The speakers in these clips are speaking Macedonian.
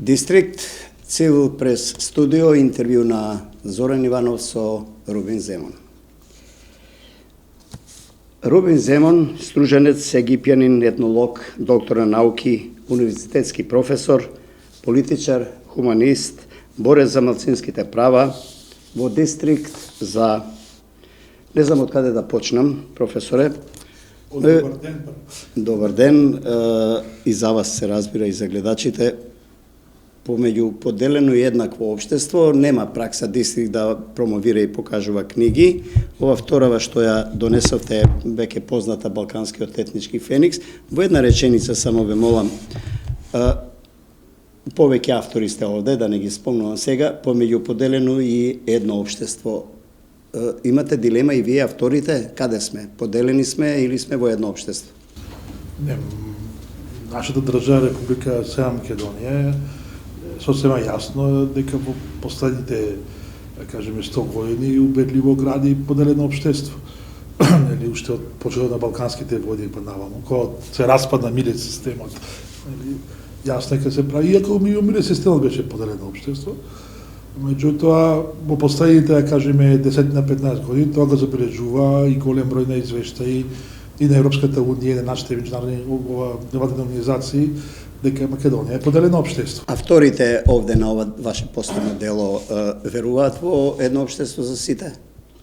Дистрикт Цивил прес студио интервју на Зоран Иванов со Рубин Земон. Рубин Земон, струженец, египјанин, етнолог, доктор на науки, универзитетски професор, политичар, хуманист, борец за малцинските права, во Дистрикт за... Не знам од каде да почнам, професоре. Добар ден. Добар ден, и за вас се разбира и за гледачите. Помеѓу поделено и еднакво општество нема пракса Дистрикт да промовира и покажува книги. Ова вторава што ја донесовте веќе позната балканскиот етнички феникс. Во една реченица само ве молам, повеќе автори сте овде, да не ги спомнувам сега, помеѓу поделено и едно општество. Имате дилема и вие авторите, каде сме? Поделени сме или сме во едно општество? Не, нашата држава Република Северна Македонија сосема јасно дека во последните, да кажеме, 100 години убедливо гради поделено општество. Нели уште од почетокот на балканските војни па наваму, кога се распадна мирен системот. Нели јасно дека се прави, иако мирен системот беше поделено општество. Меѓутоа, во последните, да кажеме, 10 на 15 години, тоа го забележува и голем број на извештаи и на Европската унија, и на нашите меѓународни невладини организации, дека Македонија е поделено општество. Авторите овде на ова ваше последно дело веруваат во едно општество за сите?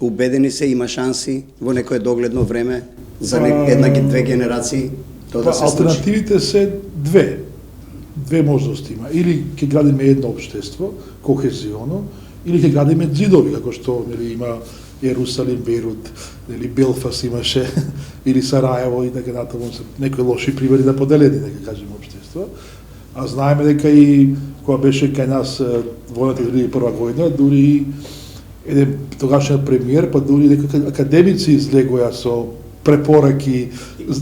Убедени се, има шанси во некое догледно време за две генерации тоа да се случи? Алтернативите се две можности има. Или ќе градиме едно општество, кохезионо, или ќе градиме ѕидови, како што нели има Јерусалим, Бейрут, или Белфаст имаше, или Сараево и така натаму, некои лоши примери на поделени, дека кажеме, општества. А знаеме дека и кога беше кај нас војната 2001 година, дури еден тогашниот премиер, па дури дека академици излегоа со препораки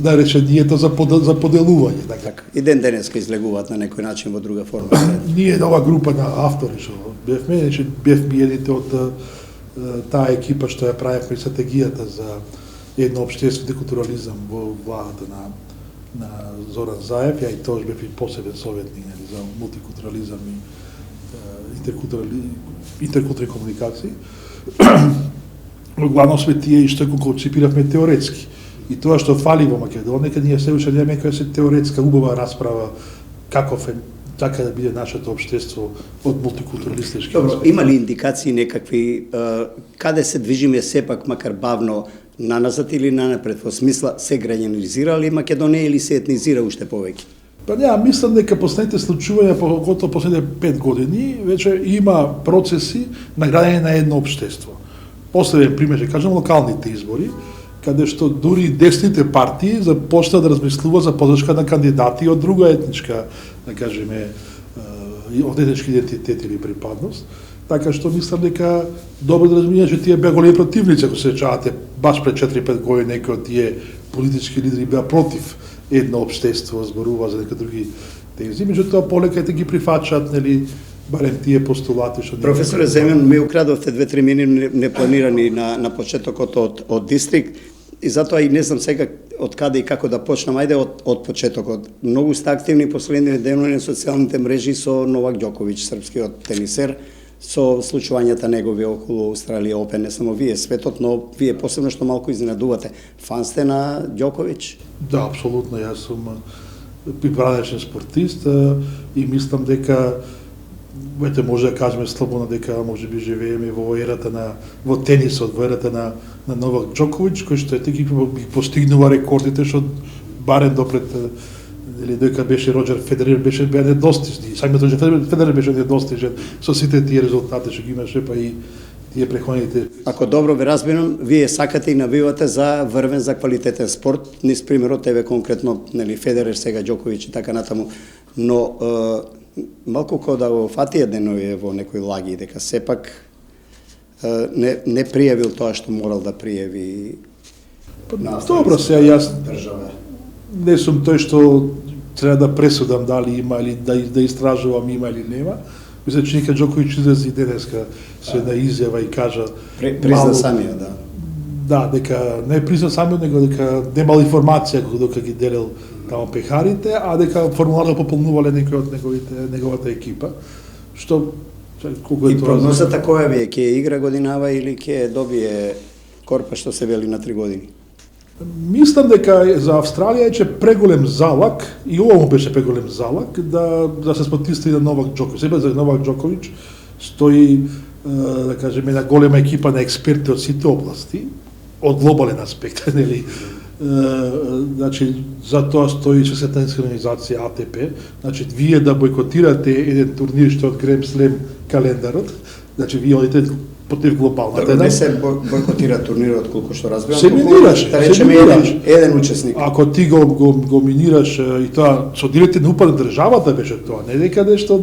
на решението за поделување. Така. И ден денеска излегуваат на некој начин во друга форма. Ние ова група на автори што бевме, бевме едните од таа екипа што ја правевме стратегијата за едно општество декултурализам во владата на Зоран Заев, ја и тоа бев и посебен советник за мултикултурализам и интеркултурни комуникации. Главно сме тие и што го концепиравме теоретски. И тоа што фали во Македонија, дека ние се уште немаме која се теоретска убава расправа каков е така да биде нашето општество од мултикултуралистички. Добро, има ли индикации некакви каде се движиме сепак макар бавно наназад или нанапред, во смисла се граѓанизира ли Македонија или се етнизира уште повеќе? Па не, мислам дека последните случувања, поготово последните 5 години, веќе има процеси на граѓање на едно општество. Последен пример, ќе кажам, локалните избори, каде што дури десните партии започна да размислува за поддршка на кандидати од друга етничка, да кажеме, од етнички идентитет или припадност. Така што мислам дека добро да разумеме че тие беа големи противници, ако се сеќавате, баш пред 4-5 години некои од тие политички лидери беа против едно општество, зборува за некои други тези, меѓутоа полека ги прифаќаат, нели, барем тие постулати што... Професоре Земен, ми украдовте 2-3 минути непланирани на почетокот од Дистрикт и затоа и не знам сега од каде и како да почнам. Ајде од почетокот. Многу сте активни последните денови на социјалните мрежи со Новак Ѓоковиќ, српскиот тенисер, со случувањата негови околу Австралија Опен, не само вие, светот, но вие посебно што малку изненадувате. Фан сте на Ѓоковиќ? Да, апсолутно, јас сум бранечен спортист и мислам дека вете може да кажеме слободно дека може би живееме во ерата во тенисот, во ерата на Новак Ѓоковиќ, кој што ги постигнува рекордите што барем допред или дека беше Роџер Федерер беше недостижни. Самиот Роџер Федерер беше недостижен со сите тие резултати што ги имаше, па и тие преходните. Ако добро ве разбирам, вие сакате и навивате за врвен, за квалитетен спорт, низ примерот тебе конкретно, нели Федерер, сега Ѓоковиќ и така натаму, но малку кога да го фатија денови во некои лаги, дека сепак не пријавил тоа што морал да пријави. Добро, сега јас не сум тој што треба да пресудам дали има или да истражувам има или нема. Мисля, че Ника Ѓоковиќ излези денеска со една изјава и кажа призна самија, да. Да, дека не признат само, него дека немал информација докато ги делил тамо пехарите, а дека формуларно пополнувале некои од неговата екипа, што колку И прогнозата која ви е, ќе игра годинава или ќе добие корпа што се вели на 3 години? Мислам дека за Австралија е преголем залак, и ова му беше преголем залак, да се спотисти на Новак Џоковиќ. Себе за Новак Џоковиќ стои, да кажеме, една голема екипа на експерти од сите области, од глобален аспект, нели? Значи, за тоа стои Светската организација АТП, значи, вие да бойкотирате еден турнир што од Грем Слем календарот, значи, вие одите против глобалната. Не се бойкотира турнирот, колку што разбирам. Се минираше, да речеме еден учесник. Ако ти го минираш и тоа со директен упад на државата беше тоа, не дека нешто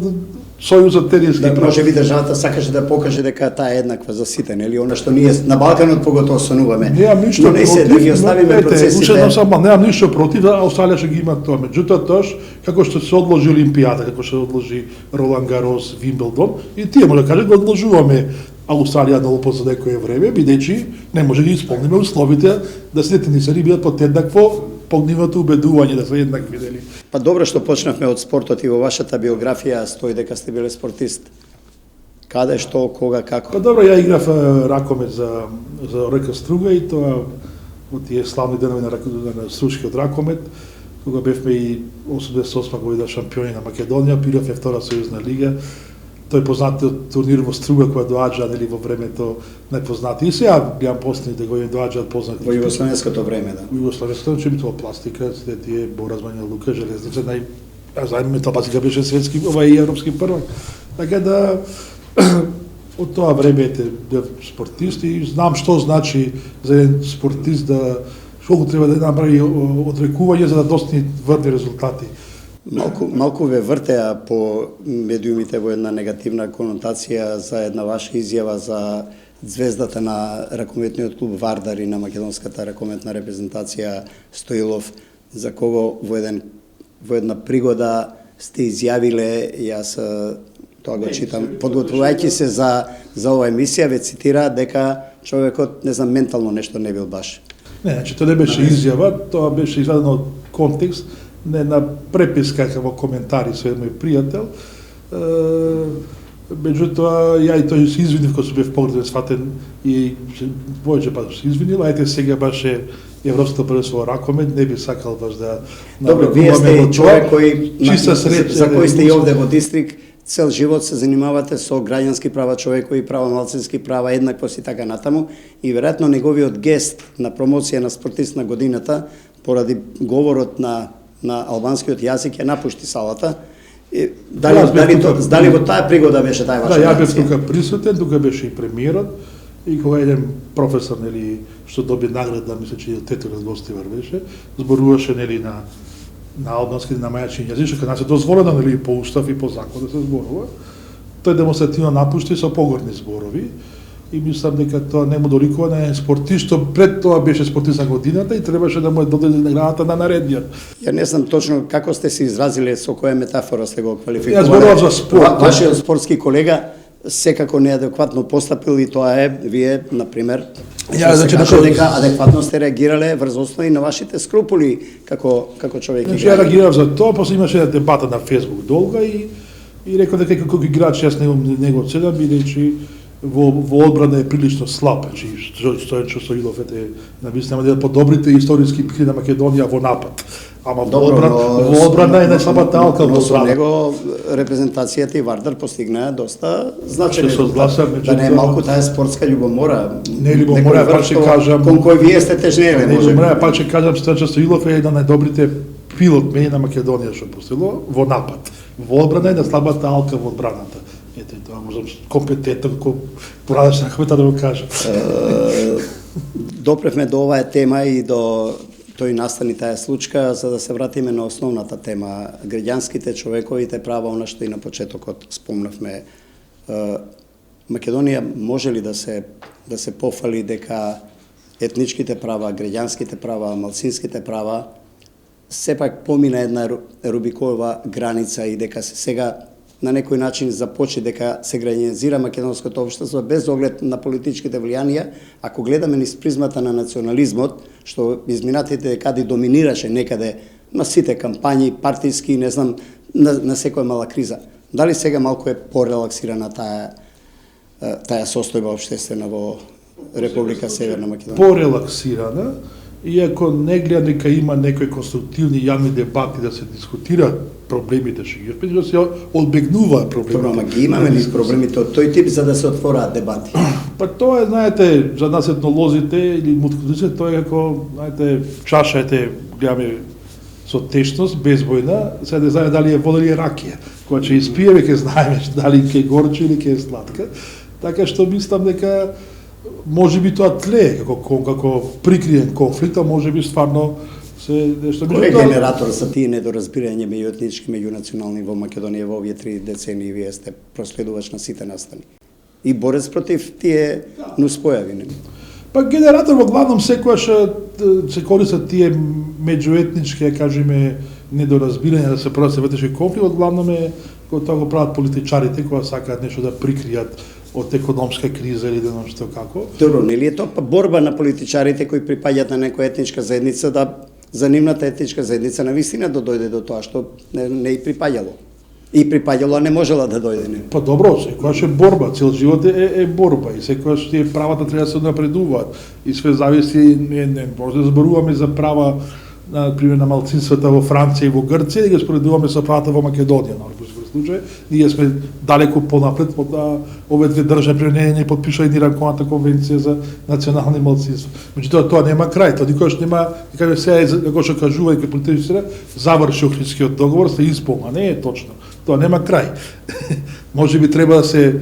Сојузот тениски. Да, може би државата сакаше да покаже дека таа е еднаква за сите, нели? Она што ние на Балканот поготово сонуваме. Немам ништо против, се, да ги оставиме процесите. Немам ништо против, а Австралија ќе ги има тоа. Меѓутоа тоа како што се одложи Олимпијада, како што се одложи Ролан Гарос, Вимблдон, и тие може да кажат го одложуваме Австралија долу за некое време, бидејќи не може да ги исполниме условите да сите тенисари бидат под еднакво погнивото убедување да се еднакви, нели? Па добро што почнавме од спортот и во вашата биографија стои дека сте биле спортист. Каде, што, кога, како? Па добро, ја играв ракомет за РК Струга и тоа од тие славни денови на струшкиот ракомет, кога бевме и 88 година шампиони на Македонија, пирав втора сојузна лига. Тој познатиот турнир во Струга која доаѓа, нели, во времето најпознати. И сега гледам последните години доаѓаат познати. Во југословенското време, да. Во југословенското, че битува пластика, сите тие Боразмања, Лука, Железница, а знаеме тоа пластика беше светски, и европски првак. Така да од тоа време бев спортист и знам што значи за еден спортист да колку треба да направи одрекување за да достигне врвни резултати. Малку ве вртеа по медиумите во една негативна конотација за една ваша изјава за звездата на ракометниот клуб Вардар и на македонската ракометна репрезентација Стоилов, за кого во една пригода сте изјавиле, јас тоа го читам, подготвувајќи се за оваа емисија, ве цитира дека човекот, не знам, ментално нешто не бил баш. Не, значи тоа не беше изјава, тоа беше извадено од контекст, не на преписка во коментари со еден мој пријател. Меѓутоа, ја и тој се извинив кога се бев погрешно сватен и повеќе пат се извинил, а ете сега баш е Европското првенство во ракомет, не би сакал баш да... Добро, вие сте човек кој, чиста среќа, за кој сте и овде во Дистрикт, цел живот се занимавате со граѓански права, човекови права, малцински права, еднаквост и така натаму, и веројатно неговиот гест на промоција на спортист на годината, поради говорот на албанскиот јазик ја напушти салата. Дали во таа пригода беше таа ваша? Да, ја бев тука присутен, тука беше и премиерот, и кога еден професор, нели, што доби награда, мисля, че Тетовец Гостивар беше, зборуваше, нели, на албански, на мајчин јазик, што кај нас е дозволено, нели, по устав и по закон да се зборува. Тој демонстративно напушти со погорни зборови, и мислам дека тоа не му доликува на еден спортист, што пред тоа беше спортист на годината и требаше да му е додели наградата на наредниот. Ја не знам точно како сте се изразиле, со која метафора сте го квалификувале. Ја зборував за спорт. Вашиот спортски колега секако неадекватно постапил и тоа е, вие, например, значи дека адекватно сте реагирале врз основи на вашите скрупули како човек. Значи, ја реагирав за тоа, после имаше една дебата на Фейсбук долга и реков дека како играч јас не го цедам, бидејќи во одбрана е прилично слаб, значи Стојчо Стоилов е навистина да подобрите историски пики на Македонија во напад. Ама во одбрана е најслабата алка во со него репрезентацијата и Вардар постигнаа доста значајни резултати. Да не е малку таа спортска љубомора. Не љубомора, па ќе кажам. Кон кој вие сте тежнеле, може. Не љубомора, па ќе кажам Стојчо Стоилов е еден од најдобрите пилот мени на Македонија што постигнало во напад. Во одбрана е најслабата алка во одбраната. Ете, тоа можам компетентен, порадачна хвата да го кажам. Допревме до оваа тема и до тој настани таа случка, за да се вратиме на основната тема, граѓанските, човековите права, она што и на почетокот спомнавме. Македонија може ли да се пофали дека етничките права, граѓанските права, малцинските права сепак помина една Рубикова граница и дека сега на некој начин започне дека се граѓанизира македонското општество без оглед на политичките влијанија, ако гледаме низ призмата на национализмот, што изминатите декади доминираше некаде на сите кампањи, партиски, не знам, на секоја мала криза. Дали сега малку е порелаксирана таа состојба општествена во Република Северна Македонија? Порелаксирана, иако не гледам дека има некои конструктивни јавни дебати да се дискутираат проблемите што ги да се одбегнуваат проблемите. Добро, ама ги имаме низ проблемите од тој тип за да се отвораат дебати. Па тоа е, знаете, за нас етнолозите или мултикултуралистите, тоа е како, знаете, чаша гледаме со течност, безбојна, сега не знаеме дали е вода или е ракија. Кога ќе испиеме, ќе знаеме дали ќе горчи или ќе е сладка. Така што мислам дека може би тоа тлее како прикриен конфликт, а може би стварно се нешто. Кој е генератор за тие недоразбирање меѓуетнички, меѓунационални во Македонија во овие 3 децении? Вие сте проследувач на сите настани и борец против тие нуспојави. Па генератор во главном секогаш се користат тие меѓуетнички, кажеме, недоразбирања да се прават вътрешни конфликти, во главном е кога тоа го прават политичарите кога сакаат нешто да прикријат од економска криза или да знам што како. Добро, нели е тоа борба на политичарите кои припаѓаат на некоја етничка заедница да за нивната етничка заедница на вистина да дојде до тоа што не и припаѓало. И припаѓало, а не можела да дојде. Не. Па добро, секогаш е борба, цел живот е борба и секогаш тие правата треба да се напредуваат и све зависи, не може да зборуваме за права например на малцинствата во Франција и во Грција, и ги споредуваме со правата во Македонија, на случај, ние сме далеко понапред од овие две држави, не потпишале ни Рамковата конвенција за национални малцинства. Меѓутоа тоа нема крај, тоа никогаш нема, кога се како што кажува дека политичарите заврши Охридскиот договор, се исполна, не е точно. Тоа нема крај. Може би треба да се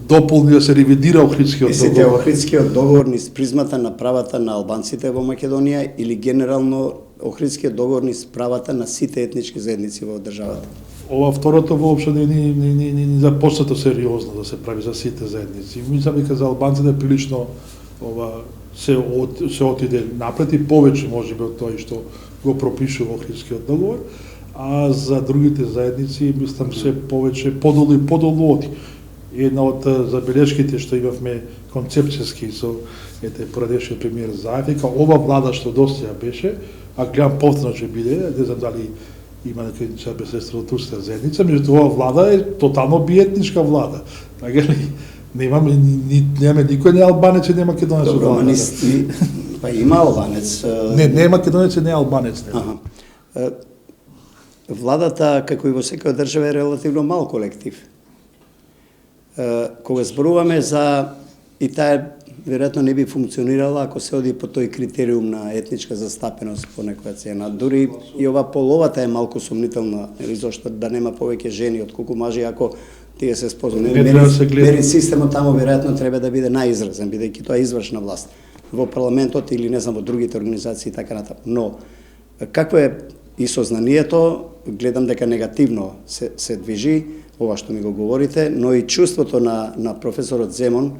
дополни, да се ревидира Охридскиот договор. Мислите Охридскиот договор низ призмата на правата на албанците во Македонија или генерално Охридскиот договор низ правата на сите етнички заедници во државата? Ова второто воопшто не започнато сериозно да се прави за сите заедници. Мислам дека за албанците прилично се отиде напред и повеќе можеби од тоа што го пропишува Охридскиот договор, а за другите заедници мислам се повеќе подолу оди. Една од забелешките што имавме концепцијски со порадешниот премиер Заев, дека ова влада што достига беше, а гледам повторно ќе биде, не знам дали има некој ќе се турска заедница, меѓутоа ова влада е тотално биетничка влада. Така ли немаме никој не албанец и не македонец. Добро, па има албанец. Не македонец и не албанец. Владата, како и во секоја држава, е релативно мал колектив. Кога зборуваме за и таа веројатно не би функционирала ако се оди по тој критериум на етничка застапеност по некоја цена. Дури и ова половата е малку сумнителна, нели зошто да нема повеќе жени отколку мажи ако тие се спознани. Мери системот таму веројатно треба да биде најизразен, бидејќи тоа е извршна власт во парламентот или не знам во другите организации и така натаму. Но какво е и сознанието, гледам дека негативно се движи ова што ми го говорите, но и чувството на професорот Земон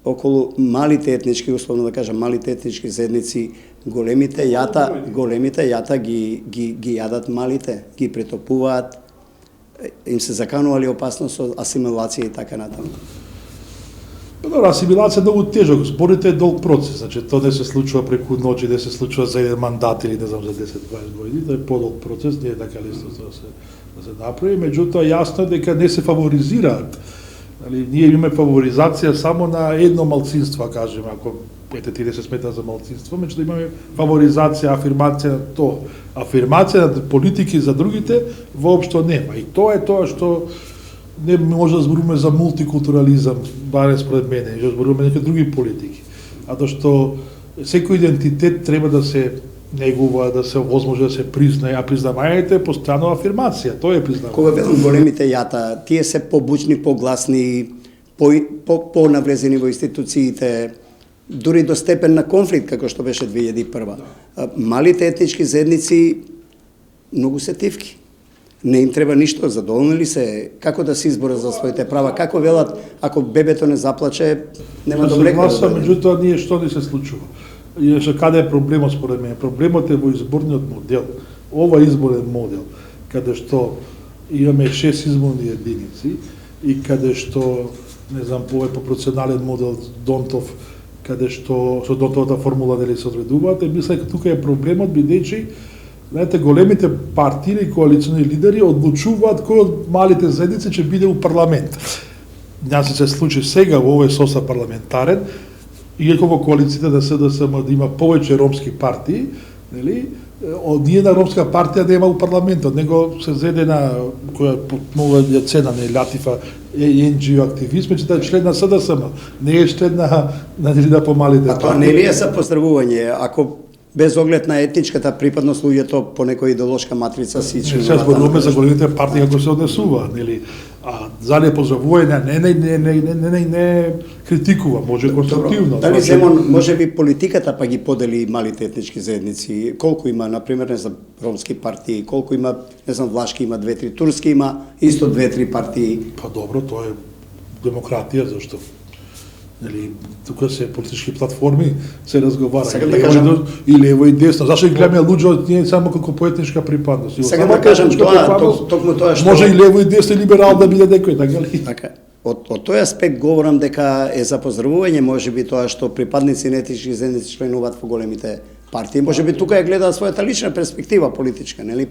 околу малите етнички, условно да кажам, малите етнички заедници, големите јата ги јадат малите, ги претопуваат, им се заканували опасност со асимилација и така натаму. Добро, асимилација е многу тежок, зборите е долг процес, значи тоа не се случува преку ноќ, не се случува за еден мандат или не знам за 10-20 години, тоа е подолг процес, не е така лесно да се направи, меѓутоа јасно е дека не се фаворизираат. Ние имаме фаворизација само на едно малцинство, кажеме, ако тие се смета за малцинство, меѓутоа имаме фаворизација, афирмација на тоа. Афирмација на политики за другите воопшто нема. И тоа е тоа што не може да зборуваме за мултикултурализам, барем според мене, да зборуваме некои други политики. А тоа што секој идентитет треба да се негува, да се возможно да се признае, а признавањето е постојано афирмација, тоа е признавање. Кога велам големите јата, тие се побучни, погласни, понавлезени во институциите, дури до степен на конфликт, како што беше 2001. Малите етнички заедници многу се тивки. Не им треба ништо, задоволни ли се, како да се изборат за своите права, како велат, ако бебето не заплаче, нема да млеко. Меѓутоа ние што ни се случува? Каде е проблемот според мене? Проблемот е во изборниот модел. Ова изборен модел, каде што имаме 6 изборни единици и каде што, не знам, по пропорционален модел Донтов, каде што со Донтовата формула дали се одредуваат, мисля дека тука е проблемот, бидејќи знаете, големите партии или коалициони лидери одлучуваат кој од малите заедници ќе биде у парламент. Няма се случи сега во овој состав парламентарен, иако во коалицијата на СДСМ да има повеќе ромски партии, нели, од ниједна ромска партија нема у парламентот, него се зеде на која много е цена на Латифа NGO активист, меѓутоа е член на СДСМ, не е член на помалите партии. А тоа не ли е за поздравување, ако без оглед на етничката припадност луѓето по некоја идеолошка матрица си членуваат? Сега зборуваме за големите партии како се однесува, нели? А за не поздравување не критикува, може конструктивно. Дали Земон можеби политиката па ги подели малите етнички заедници? Колку има, например, не знам, ромски партии, колку има, не знам, влашки има 2-3, турски има исто 2-3 партии. Па добро, тоа е демократија, зашто? Нели, тука се политички платформи се разговара и лево и десно. Зашто ги гледаме луѓе не само како поетничка припадност. Сега да кажам токму тоа што може и лево и десно и либерал да биде некој, така ли? Така. Од тој аспект говорам дека е за поздравување, можеби тоа што припадници на етнички заедници членуваат во големите партии. Можеби тука ја гледаат својата лична перспектива политичка, нели?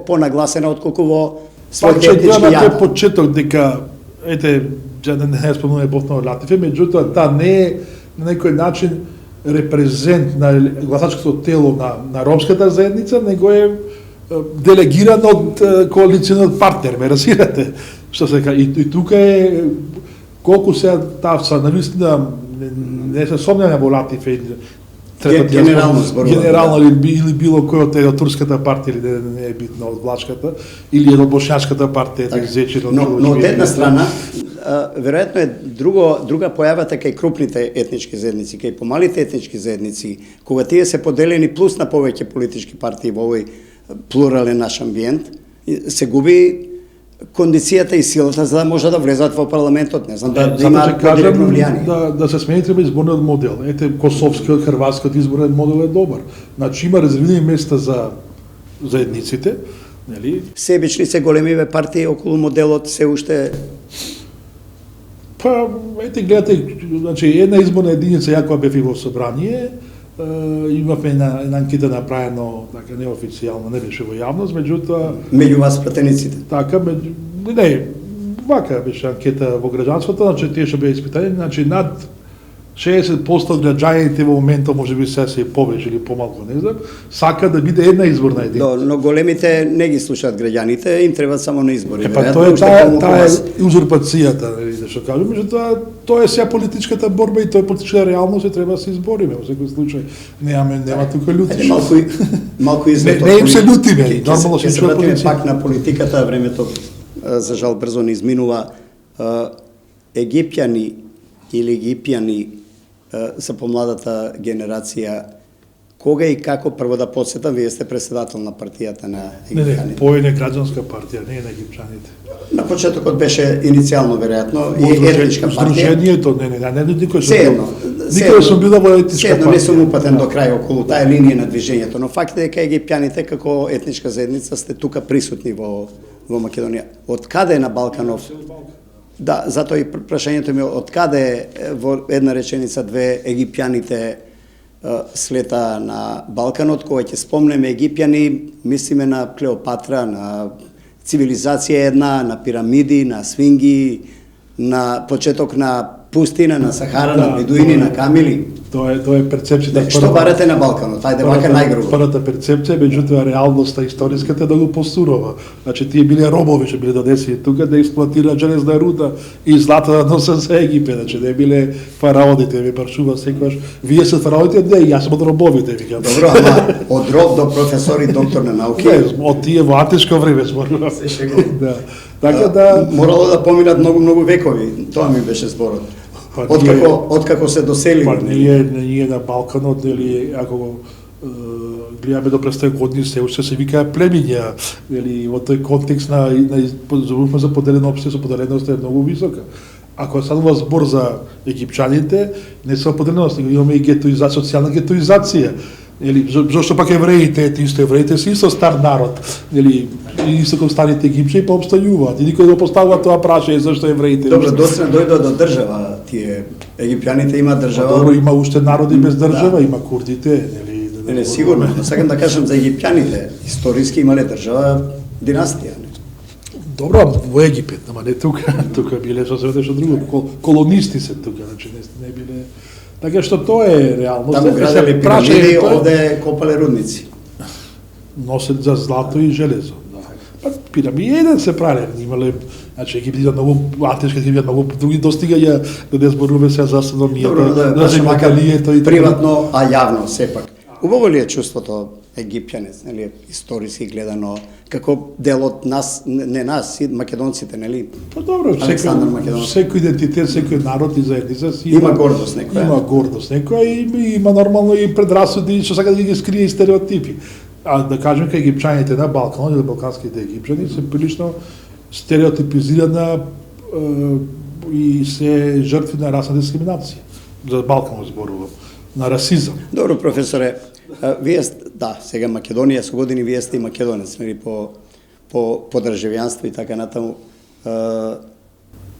Понагласена отколку во својот етнички јад. Тоа почеток дека не спомнуваме повторно Латифе, меѓутоа таа не е на некој начин репрезент на гласачкото тело на ромската заедница, него е делегиран од коалициониот партнер, ме разбирате? Што се кажа, и тука е колку се таа навистина не се сомнеме во Латифе генерално или било кој од турската партија или не е битно од влашката или од бошњачката партија изечено. Но од една страна веројатно е друга појавата кај крупните етнички заедници, кај помалите етнички заедници, кога тие се поделени плюс на повеќе политички партии во овој плурален наш амбиент, се губи кондицијата и силата за да може да влезат во парламентот, не знам, да имаат директно влијание. Да се смени треба изборниот модел. Ете, косовскиот, хрватскиот изборен модел е добар. Значи има резервирани места за заедниците, нели? Себични се големиве партии околу моделот се уште. Па, ете, гледате, значи една изборна единица, ја кога бев и во собрание, имавме една анкета направено, така неофицијално, не беше во јавност, меѓутоа меѓу вас пратениците. Така, не, вака беше анкета во граѓанството, значи тие што беа испитани, значи над 60% од граѓаните во моментот, можеби се и повеќе или помалку, не знам, сака да биде една изборна единица. Но големите не ги слушаат граѓаните, им требаат само на избори. Па тоа е узурпацијата, нели, што кажам, меѓутоа тоа е сега политичката борба и тоа е политичка реалност и треба да се избориме во секој случај. Нема тука лути. Малку извето. Не им се лутиме, нормално се чува политика. Пак на политиката, времето за жал брзо не изминува. Египтјани или египјани за помладата генерација, кога и како, прво да подсетам, вие сте председател на партијата на египтјаните. Не, пој не граѓанска партија, не е на египтјаните. На почетокот беше иницијално веројатно и етничка партија. Здруженијето, не никој Никој сум била во етничка партија. Седно не сум упатен до крај околу таа линија на движењето, но факт е дека египтјаните како етничка заедница сте тука присутни во Македонија. Од каде на Балканов? Да, затоа и прашањето ми од каде во една реченица две египтјаните слета на Балканот, кога ќе спомнеме египтјани, мислиме на Клеопатра, на цивилизација една, на пирамиди, на свинги, на почеток на пустина, на Сахара, на бедуини, на камили. Тоа е перцепцијата. Што барате на Балканот? Ајде вака најгрубо. Првата перцепција, меѓутоа реалноста историската е многу посурова. Значи тие биле робови што биле донесени тука да експлоатираат железна руда и злато да носат за Египет, значи не биле фараоните, ми паршува секогаш. Вие се фараоните, не, јас сум од робовите, викам. Добро, ама од роб до професор и доктор на науки. Од тие во античко време зборувам. Се шегувам. Да. Така да морало да поминат многу векови. Тоа ми беше зборот. Откако се доселиле. Па ние на Балканот, нели, ако гледаме до престај години се уште се викаа племиња, нели, во тој контекст на зборуваме за поделено општество, поделеноста е многу висока. Ако станува збор за египчаните, не се поделеност, него имаме и гетоизација, социјална гетоизација. Нели, зошто пак евреите, исто евреите се исто стар народ, нели, и исто како старите Египчани па обстајуваат. И никој не поставува тоа прашање зашто евреите. Добро, доцна дојдо до држава, тие египтјаните има држава. Добро, има уште народи без држава, има курдите, нели. Не, сигурно, но сакам да кажам за египтјаните, историски имале држава, династија. Добро, во Египет, ама не тука, тука биле сосема нешто друго, колонисти се тука, значи не биле. Така што тоа е реално. Таму градели пирамиди, овде копале рудници. Носат за злато и железо. Да. Па пирамиди еден се правеле, имале, значи Египет многу античка Египет многу други достигања, да не зборуваме се за астрономијата, за земјакалието и приватно, а јавно сепак. Убаво ли е чувството египтјанец, нели, историски гледано, како дел од нас, не нас, македонците, нели? Па добро, секој идентитет, секој народ и заедница си има гордост некоја. Има гордост некоја и има нормално и предрасуди, што сака да ги скрие и стереотипи. А да кажем кај египчаните на Балканот или балканските египчани се прилично стереотипизирана и се жртви на расна дискриминација. За Балканот зборувам, на расизам. Добро, професоре, вие да, сега Македонија со години вие сте и македонец, нели, по државјанство и така натаму.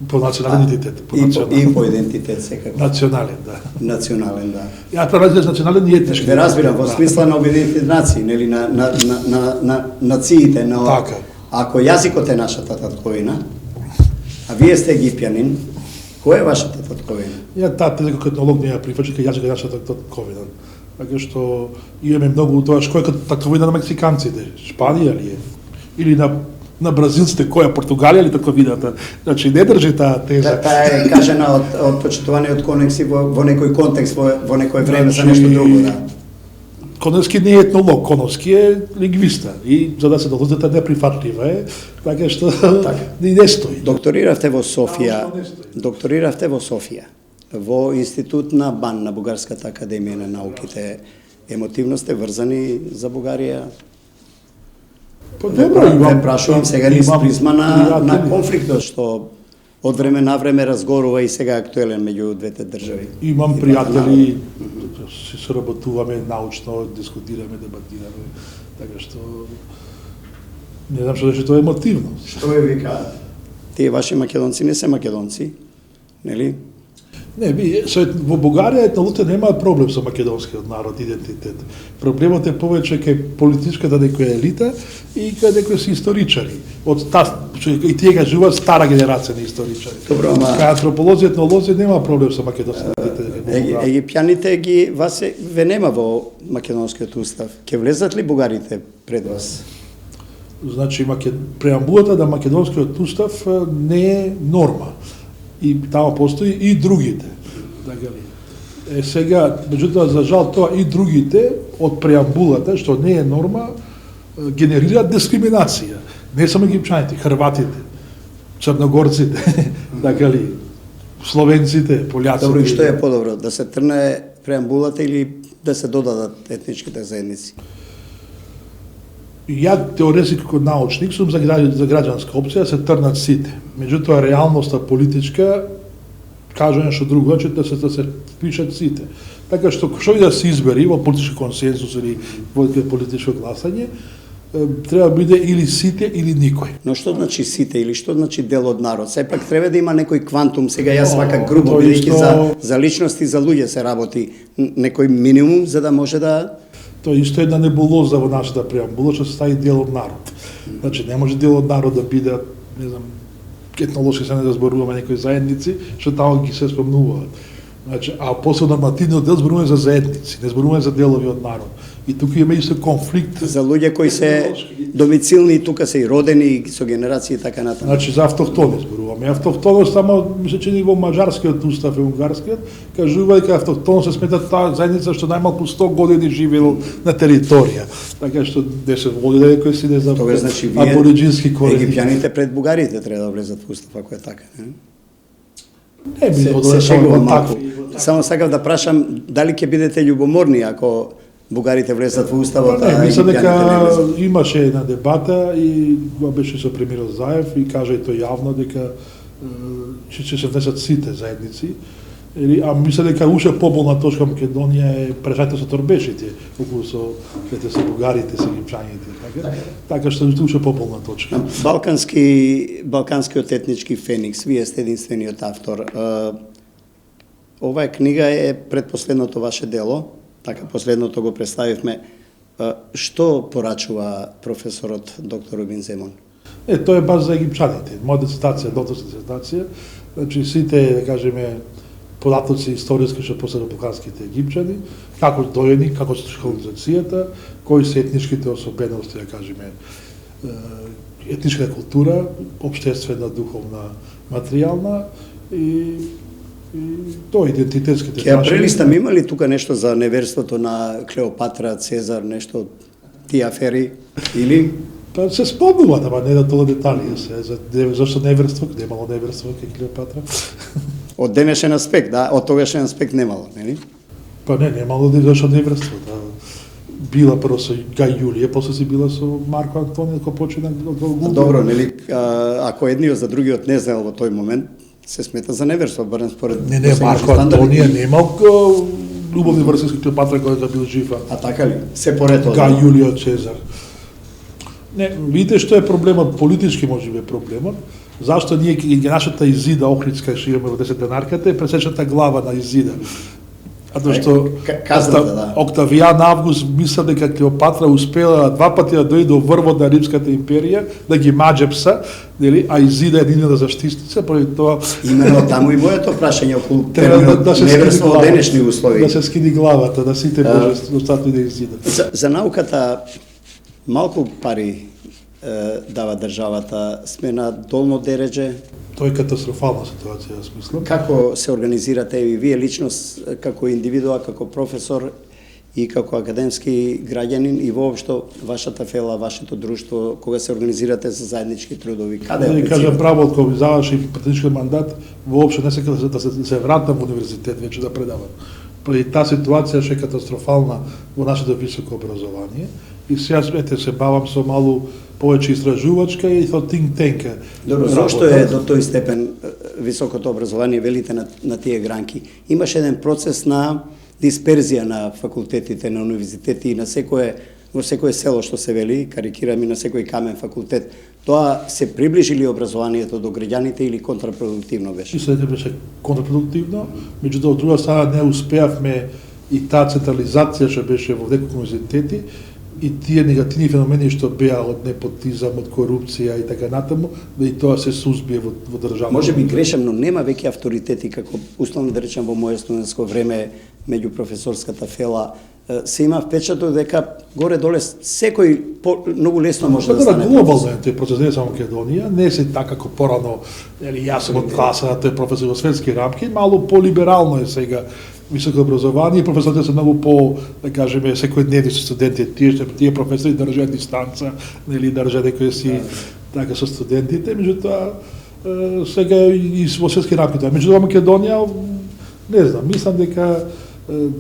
По национален идентитет. И по идентитет секако. Национален, да. Национален, да. Ја тоа разлика национален и етнички. Ве разбирам, во смисла на Обединетите нации, нели, на нациите, но така. Ако јазикот е нашата татковина, а вие сте египтјанин, која е вашата татковина? Ја таа како етнолог не ја прифаќа кај јазикот е нашата татковина. Така што имаме многу тоа што е като татковина на мексиканците, Шпанија ли е? Или на бразилците, која Португалија ли татковината? Значи не држи таа теза. Таа е кажена од почитуваниот Конекси во некој контекст, во некој време за нешто друго, да. Коновски не е етнолог, Коновски е лингвиста и за да се долозите неприфатлива е, така што и не стои. Докториравте во Софија, во Институт на БАН, на Бугарската академија на науките. Емотивно сте врзани за Бугарија? Ве прашувам сега низ призма на конфликтот што од време на време разгорува и сега актуелен меѓу двете држави. Имам пријатели, се соработуваме научно, дискутираме, дебатираме, така што не знам што тоа е емотивно. Што ве викаат? Тие ваши македонци не се македонци, нели? Не, во Бугарија етнолозите немаат проблем со македонскиот народ, идентитет. Проблемот е повеќе кај политичката некоја елита и кај некои си историчари. И тие кажуваат стара генерација на историчари. Добро, ама кај антрополози, етнолози нема проблем со македонските египтјаните ве нема во македонскиот устав. Ќе влезат ли бугарите пред вас? Значи, преамбулата на македонскиот устав не е норма. И тamo постои и другите. Така ли? Сега, меѓутоа, за жал тоа и другите од преамбулата, што не е норма, генерираат дискриминација. Не само египчаните, хрватите, црногорците, така ли, словенците, пољаците. Добро, и што е подобро, да се трне преамбулата или да се додадат етничките заедници? Ја теоретски како научник сум за граѓанска опција се трнат сите. Меѓутоа реалноста политичка кажа нешто друго, значи да се пишат сите. Така што и да се избери во политички консенсус или во политичко гласање, треба да биде или сите или никој. Но што значи сите или што значи дел од народ? Сепак треба да има некој квантум, сега јас вака грубо бидејќи за личности, за луѓе се работи, некој минимум за да може да. Тоа исто е една небулоза во нашата преамбула, што се стаи дел од народ. Значи, не може дел од народ да биде, не знам, етнолошки се не да зборуваме некои заедници, што тамо ги се спомнуваат. Значи, а после нормативниот дел зборуваме за заедници, не зборуваме за делови од народ. И тука има исто конфликт. За луѓе кои се домицилни, тука се и родени, со генерации и така натаму. Значи, за автохтони зборуваме. Автохтоност, само, мисля, че и во мажарскиот устав и унгарскиот, кажува дека автохтоност се смета таа заедница што најмалку 100 години живеел на територија. Така што не се води да некој си не за абориджински корени. Египтјаните пред бугарите треба да влезат во устав, ако е така, не? Не би се шегувам малку. Само сакав да прашам дали ќе бидете љубоморни ако бугарите влезат во уставот, а египтјаните не влезат. Имаше една дебата и беше со премиерот Заев и кажа и тој јавно дека ќе се внесат сите заедници А мисля дека уште поболна точка Македонија е прашањето со торбешите, околу со каде се бугарите, се египтчаните, така што уште поболна точка. Балканскиот етнички феникс, вие сте единствениот автор. Оваа книга е предпоследното ваше дело, така последното го представивме. Што порачува професорот доктор Рубин Земун? Тоа е баш за египчаните. Моја дисертација, докторска дисертација, значи сите, да кажеме, податоци историски што поседа балканските египчани, како дојени, како се колонизацијата, кои се етничките особености, да кажеме, етничка култура, обштествена, духовна, материјална и тоа идентитетските. Ќе прелистам, има ли тука нешто за неверството на Клеопатра, Цезар, нешто тие афери или Па се спомнува, ама не да тоа детали се зашто неверство, каде имало неверство кај Клеопатра. Од денешен аспект, да, од тогашен аспект немало, нели? Па немало зашто неверство, да. Била прво со Гај Јулија, после си била со Марко Антонио, кој почина од Гугл. Добро, нели, ако едниот за другиот не знаел во тој момент, се смета за неверство, барем според Не, Марко Антонио немал љубовни врски со Клеопатра кога бил жива. А така ли? Се порето. Гај Јулија Цезар. Не, видите што е проблемот, политички може би е проблемот. Зашто ние нашата Изида Охридска што имаме во 10 денарката е пресечната глава на Изида. Затоа што Октавијан Август мисля дека Клеопатра успела два пати да дојде до врвот на Римската империја, да ги маџепса, нели, а Изида е нивната заштитница, поради тоа именно таму и моето прашање околу неверство во денешни услови. Да се скини главата, да сите достатни да Изида. За науката малку пари дава државата, сме на долно дередже. Тоа е катастрофална ситуација, јас мислам. Како се организирате и вие личност, како индивидуа, како професор и како академски граѓанин и воопшто вашата фела, вашето друштво, кога се организирате за заеднички трудови? Каде е? Да кажам право, од кога заврши пратичкиот мандат, воопшто не сакам да се вратам во универзитет веќе да предавам. Преди таа ситуација ше катастрофална во нашето високо образование и сега се бавам со малу повеќе истражувачка и со think tank. Добро, зошто е до тој степен високото образование, велите на тие гранки? Имаше еден процес на дисперзија на факултетите, на универзитети и на во секое село што се вели, карикирам и на секој камен факултет. Тоа се приближи ли образованието до граѓаните или контрапродуктивно беше? Мислам дека беше контрапродуктивно, меѓутоа од друга страна не успеавме и таа централизација што беше во некои универзитети и тие негативни феномени што беа од непотизам, од корупција и така натаму, да и тоа се сузбие во државата. Може би грешам, но нема веќе авторитети како условно да речем во моје студентско време меѓу професорската фела се има впечаток дека горе-доле секој многу лесно може да стане. Глобално е тој процес, не само Македонија, не се така како порано, или јас сум од класа, тој професор во светски рамки, малку полиберално е сега високо образование, професорите се многу по, да кажеме, секојдневни со студентите, тие професори држат дистанца, нели држат некои си така со студентите, меѓутоа сега и во светски рамки тоа. Меѓутоа Македонија, не знам, мислам дека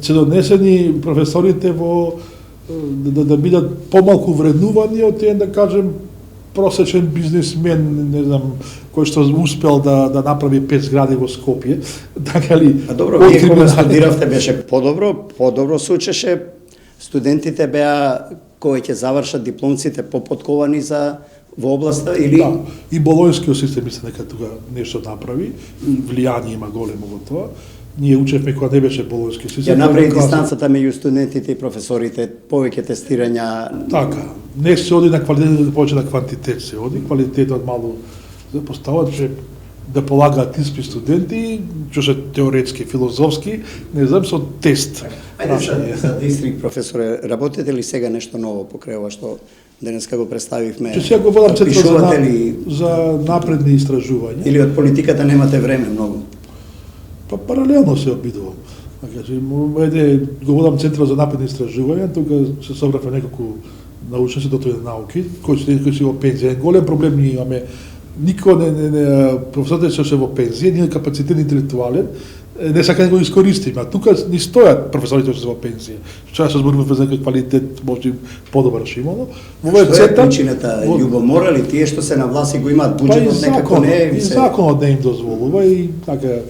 се донесени професорите во да бидат помалку вреднувани од тие, да кажем, просечен бизнесмен, не знам, кој што успел да направи 5 згради во Скопје, така ли? А добро, вие кога студиравте беше подобро се учеше, студентите беа кои ќе завршат дипломците попотковани за во областа или да, и болонскиот систем мислам дека тука нешто направи, влијание има големо во тоа. Ние учевме кога не беше болонски систем. Ја направи дистанцата меѓу студентите и професорите, повеќе тестирања. Така, не се оди на квалитет, повеќе на квантитет се оди, квалитетот малку запоставува, че да полагаат испит студенти, што се теоретски, филозофски, не знам, со тест. Ајде за дистрикт професоре, работите ли сега нешто ново покрај ова што денеска го представивме? Че сега го водам центар за напредни истражувања. Или од политиката немате време многу? Па паралелно се обидувам. Значи, го водам Центар за напредни истражувања, тука се собравме неколку научници, доктори на науки, кои се во пензија. Голем проблем ние имаме. Никој професорите што се во пензија, ние капацитет интелектуален, не сака да го искористиме. А тука ни стојат професорите што се во пензија. Што се зборуваме за некој квалитет, може подобар шимало. Што е причината? Љубомора ли тие што се на власт и го имаат буџетот некако не е? И законот не им дозволува и така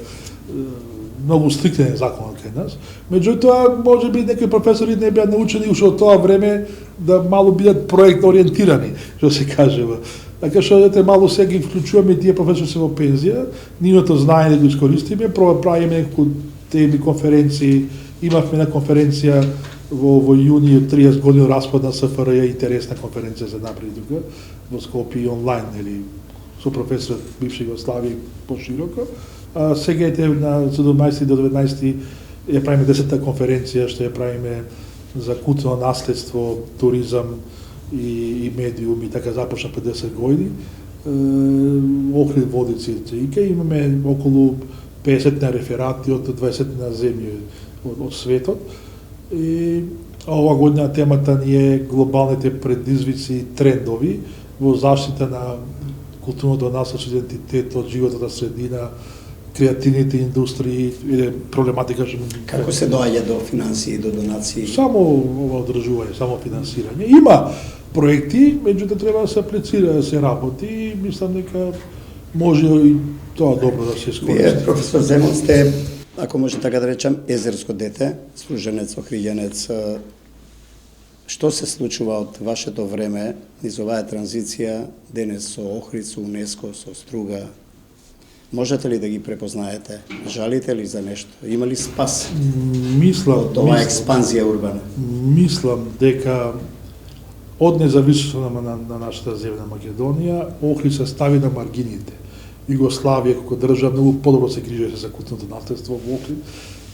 многу стриктен закон кај нас. Меѓутоа, може би некои професори не беа научени уште од тоа време да малку бидат проект ориентирани, што се кажува. Така што дете малку сега ги вклучуваме тие професори се во пензија, нивното знаење да го искористиме, правиме некои теми конференции, имавме на конференција во јуни 30 години распад на СФРЈ, интересна конференција за напред тука во Скопје онлайн, или со професорот бивши Југославија пошироко. А сега е на 17 до 19 ја правиме 10-та конференција, што ја правиме за културно наследство, туризам и медиум, и така започна 50 години. Охрид водиците. И кај имаме околу 50 на реферати од 20 на земји од светот. И ова година темата ни е глобалните предизвици и трендови во заштита на културното наследство, идентитетот, животната средина, креативните индустрии, или проблематика. Како се доаѓа до финансии, до донации? Само ова одржување, само финансирање. Има проекти, меѓутоа треба да се аплицира, да се работи и мислам дека може и тоа добро да се искористи. Вие, професор Земун, сте, ако може така да речам, езерско дете, служенец, охриѓанец. Што се случува од вашето време низ оваа транзиција денес со Охрид, со УНЕСКО, со Струга? Можете ли да ги препознаете? Жалите ли за нешто? Има ли спас од оваа експанзија урбана? Мислам дека од независноста на нашата земја Македонија, Охрид се стави на маргините. Југославија како држава многу подобро се грижеше за културното наследство во Охрид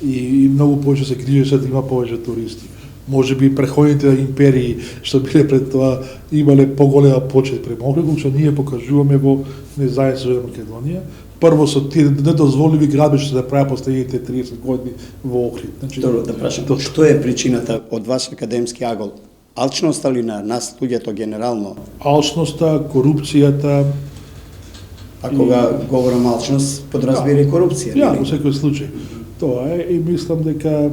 и многу повеќе се грижеше да има повеќе туристи. Може би преходните империи што биле пред тоа имале поголема почит према Охрид, што ние покажуваме во независна Македонија. Прво со тие недозволиви градби што се прават последните 30 години во Охрид. Значи, добро, да прашам, што е причината од ваш академски агол? Алчноста ли на нас луѓето генерално? Алчноста, корупцијата. А кога говорам алчност, подразбира и корупција. Ја, во секој случај. Тоа е и мислам дека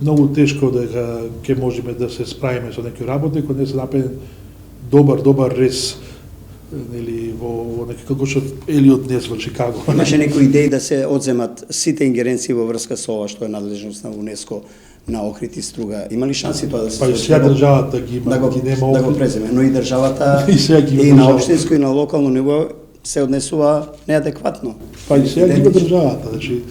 многу тешко дека ќе можеме да се справиме со некои работи кога не се направи добар рез или во некако што Елиот днес во Чикаго. Имаше некои идеи да се одземат сите ингеренции во врска со ова што е надлежност на УНЕСКО на Охрид и Струга. Има ли шанси тоа да се случи? Па и државата ги има, да го преземе, но и државата и на општинско и на локално ниво се однесува неадекватно. Па и сега ги има државата, значи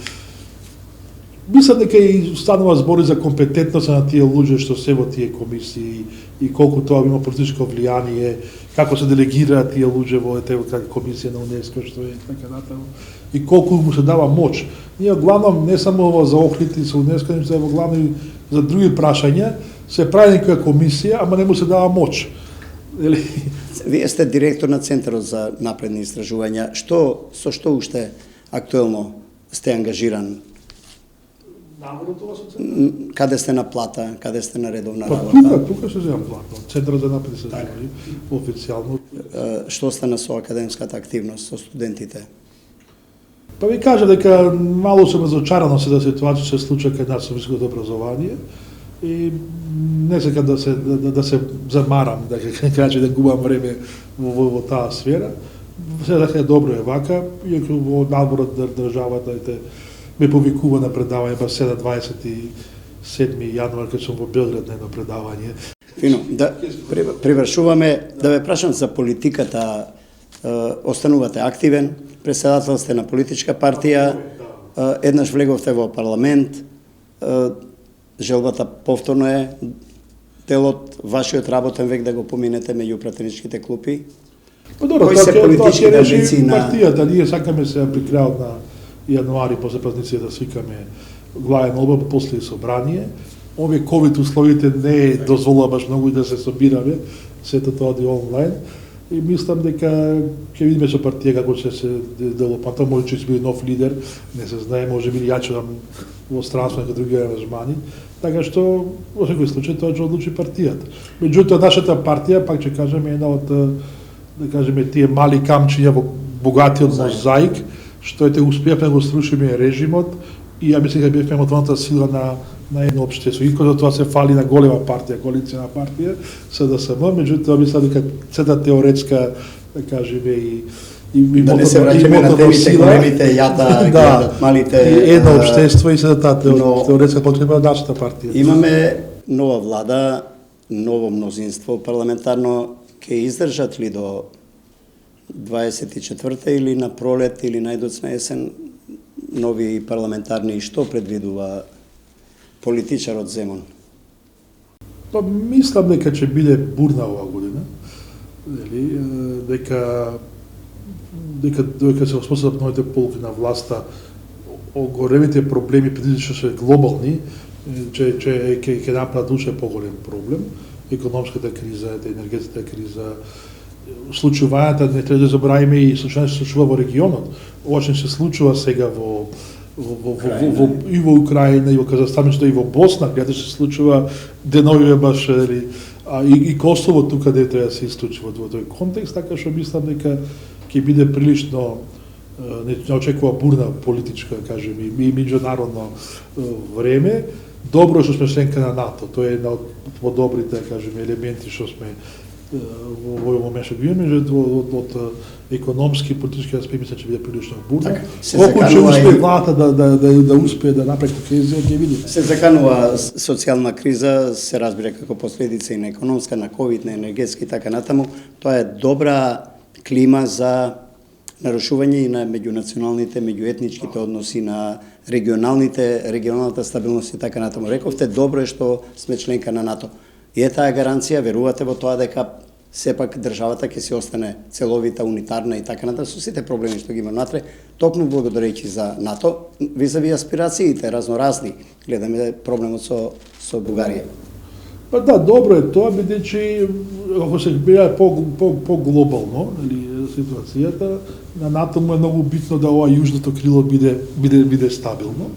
мислам дека и станува збори за компетентност на тие луѓе што се во тие комисии и колку тоа има политичко влијание, како се делегираат тие луѓе во таа комисија на УНЕСКО што е така натаму и колку му се дава моќ. Ние главно не само за Охрид и со УНЕСКО, но во главно и за други прашања се прави некоја комисија, ама не му се дава моќ. Вие сте директор на Центарот за напредни истражувања. Со што уште актуелно сте ангажиран? Каде сте на плата, каде сте на редовна работа? Тука се земам плата. Центарот за напредни истражувања, официјално. Што стана со академската активност, со студентите? Па ви кажа дека мало сум разочарано се да ситуација се случува кај нас со високото образование и не сакам да се замарам, дека кажа да губам време во таа сфера. Се дека добро е вака, иако во надборот државата ме повикува на предавање па 27 јануар кога сум во Белград на едно предавање. Фино, да привршуваме, да ве прашам за политиката. Останувате активен, председател сте на политичка партија, еднаш влеговте во парламент, желбата повторно е делот вашиот работен век да го поминете меѓу пратеничките клупи? Кои се политичките амбиции на партијата? Ние сакаме се при крајот на јануари после празниците да свикаме главен одбор после собрание. Овие ковид условите не дозволува баш многу и да се собираме, сето тоа оди онлайн. И мислам дека ќе видиме со партија како ќе се делува. Па тоа може ќе биде нов лидер, не се знае, може би ја ќе во странство некои други аранжмани. Така што во секој случај тоа ќе одлучи партијата. Меѓутоа нашата партија, пак ќе кажеме, една од да кажеме тие мали камчиња во богатиот мозаик, што ете успеавме да го срушиме режимот и ја мислам дека бевме моторната сила на едно општество. И кога тоа се фали на голема партија, коалицијна партија, СДСМ, меѓутоа мислам дека цета теоретска, да кажеме, Да не се враќаме на темите големите јата, гледат малите. И едно општество и се таа но теоретска потреба на нашата партија. Имаме нова влада, ново мнозинство парламентарно, ќе издржат ли до 24-та или на пролет или најдоцна есен нови парламентарни, што предвидува политичарот Земун? Па мислам дека ќе биде бурна оваа година. Дека сеоспособат новите полуки на власта, големите проблеми предвидува се глобални, ќе направат уште поголем проблем. Економската криза, енергетската криза, случувањата, не треба да забравиме и случувањата се случува во регионот. Ова што се случува сега и во Украина, и во Казахстан, и во Босна, каде се случува деновиве баш и Косово тука каде треба да се исклучи во тој контекст, така што мислам дека ќе биде прилично не очекува бурна политичка, кажеме, и меѓународно време. Добро што сме членка на НАТО, тоа е една од добрите, кажеме, елементи што сме во овој момент што го имаме, од економски и политички аспект мисля ќе биде прилично бурно. Колку ќе успее владата да успее да направи кохезија, ќе видиме. Се заканува социјална криза, се разбира како последица и на економска, на ковид, на енергетски и така натаму. Тоа е добра клима за нарушување и на меѓунационалните, меѓуетничките односи, на регионалната стабилност и така натаму. Рековте, добро е што сме членка на НАТО. И е таа гаранција, верувате во тоа дека сепак државата ќе си остане целовита, унитарна и така натаму со сите проблеми што ги има внатре, токму благодарејќи за НАТО, визави аспирациите разноразни. Гледаме проблемот со Бугарија. Па да, добро е тоа, бидејќи ако се гледа по-глобално, ситуацијата, на НАТО му е многу битно да ова јужното крило биде стабилно.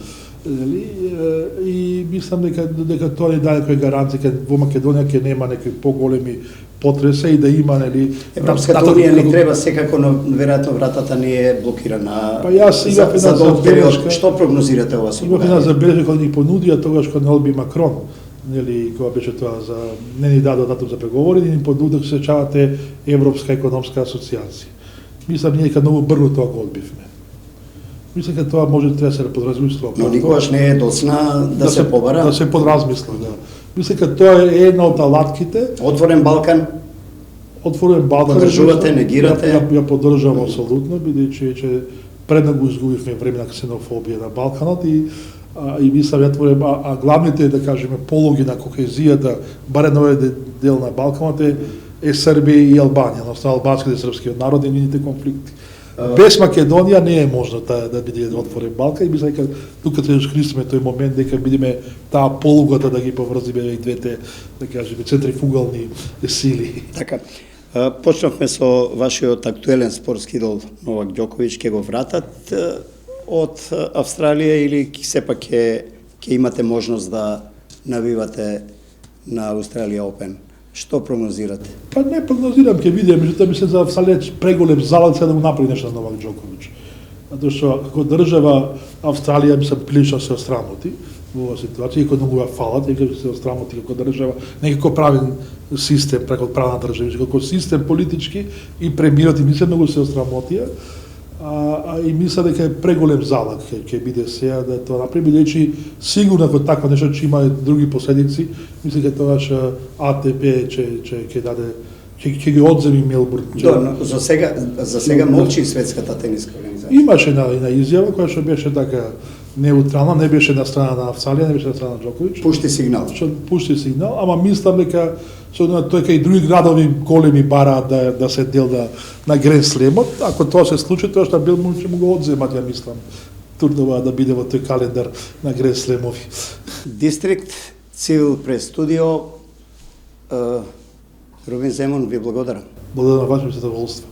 И мислам дека тоа ни даде кој гаранција во Македонија ќе нема некои поголеми потреса и да има, Европската унија ни треба секако, но веројатно вратата не е блокирана. Па јас имав за долг период. Што прогнозирате ова со Бугарија? Имав една забележка кога ни понудија тогаш кога не одби Макрон, кога беше тоа за не ни дадо датум за преговори, ни понудија се сеќавате Европска економска асоциација. Мислам ние дека многу брзо тоа го одбивме. Мислам дека тоа може да се подразмислува. Но никогаш не е доцна да се побара. Да се подразмисла, да. Мислам дека тоа е една од алатките. Отворен Балкан. Отворен Балкан. Поддржувате, негирате. Ја поддржувам апсолутно, бидејќи предногу изгубивме време на ксенофобија на Балканот и мислам ја отворен, а главните, да кажеме, пологи на кохезијата, барем на овој дел на Балканот е Србија и Албанија, односно албанските и српскиот народ и нивните конфликти. Без Македонија не е можно да биде отворен Балкан и мислам дека тука треба да искористиме тој момент дека бидеме таа полугата да ги поврзиме и двете, да кажеме, центрифугални сили. Така. Почнавме со вашиот актуелен спортски идол Новак Ѓоковиќ, ќе го вратат од Австралија или сепак ќе имате можност да навивате на Australia Open? Што прогнозирате? Па не прогнозирам, ќе видиме, меѓутоа мислам за Австралија преголем залог да го направи нешто на Новак Ѓоковиќ. Затоа што како држава Австралија мислам прилично се осрамоти во оваа ситуација, иако многу ја фалат, дека се осрамоти како држава, не како правен систем преку правна држава, како систем политички и премиерот и мислам многу се осрамотија. И мисля дека е преголем залог ќе биде сега да тоа направи, бидејќи сигурно ако такво нешто ќе има други последици, мисля дека тогаш АТП ќе даде ќе ги одземи Мелбурн. За сега молчи светската тениска организација. Имаше една изјава која што беше така неутрална, не беше на страна на Австралија, не беше на страна на Ѓоковиќ. Пушти сигнал, ама мислам дека со тој кај и други градови големи бараат да се дел на Гранд Слемот. Ако тоа се случи, тоа што бил ќе му го одземат, ја мислам. Турнова да биде во тој календар на Гранд Слемови. Дистрикт Цивил пред студио. Рубин Земун ви благодарам. Благодарам на вас, ми се задоволство.